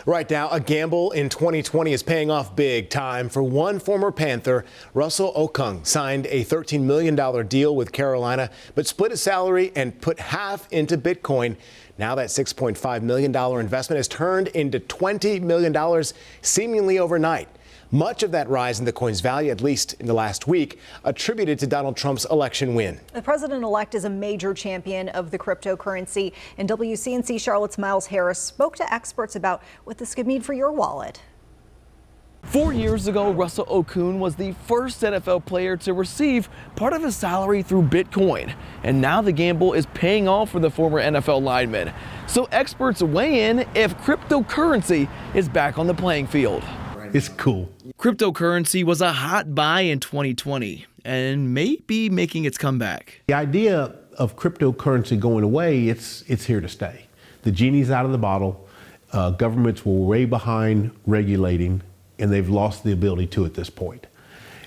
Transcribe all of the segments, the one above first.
Right now, a gamble in 2020 is paying off big time for one former Panther. Russell Okung signed a $13 million deal with Carolina, but split his salary and put half into Bitcoin. Now that $6.5 million investment has turned into $20 million seemingly overnight. Much of that rise in the coin's value, at least in the last week, attributed to Donald Trump's election win. The president-elect is a major champion of the cryptocurrency, and WCNC Charlotte's Miles Harris spoke to experts about what this could mean for your wallet. 4 years ago, Russell Okung was the first NFL player to receive part of his salary through Bitcoin. And now the gamble is paying off for the former NFL lineman. So experts weigh in if cryptocurrency is back on the playing field. It's cool. Cryptocurrency was a hot buy in 2020 and may be making its comeback. The idea of cryptocurrency going away, it's here to stay. The genie's out of the bottle. Governments were way behind regulating, and they've lost the ability to at this point.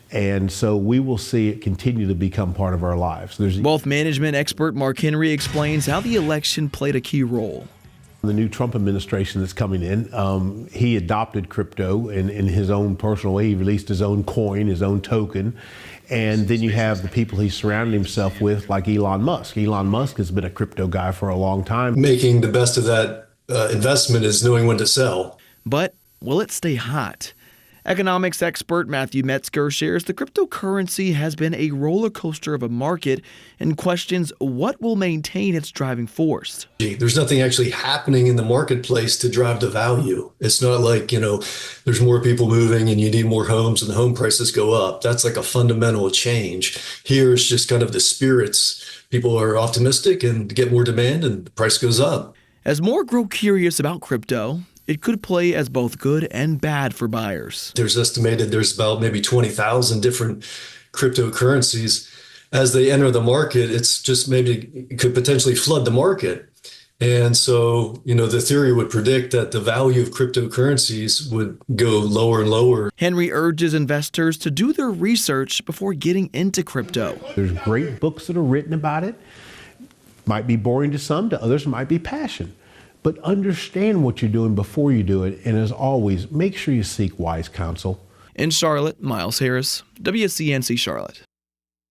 And so we will see it continue to become part of our lives. Wealth management expert Mark Henry explains how the election played a key role. The new Trump administration that's coming in, he adopted crypto in his own personal way. He released his own coin, his own token. And then you have the people he's surrounded himself with, like Elon Musk. Elon Musk has been a crypto guy for a long time. Making the best of that investment is knowing when to sell. But will it stay hot? Economics expert Matthew Metzger shares the cryptocurrency has been a roller coaster of a market and questions what will maintain its driving force. There's nothing actually happening in the marketplace to drive the value. It's not like, there's more people moving and you need more homes and the home prices go up. That's like a fundamental change. Here it's just kind of the spirits. People are optimistic and get more demand and the price goes up. As more grow curious about crypto, it could play as both good and bad for buyers. There's estimated there's about maybe 20,000 different cryptocurrencies. As they enter the market, it's just maybe it could potentially flood the market. And so, the theory would predict that the value of cryptocurrencies would go lower and lower. Henry urges investors to do their research before getting into crypto. There's great books that are written about it. Might be boring to some, to others it might be passion. But understand what you're doing before you do it, and as always, make sure you seek wise counsel. In Charlotte, Miles Harris, WCNC Charlotte.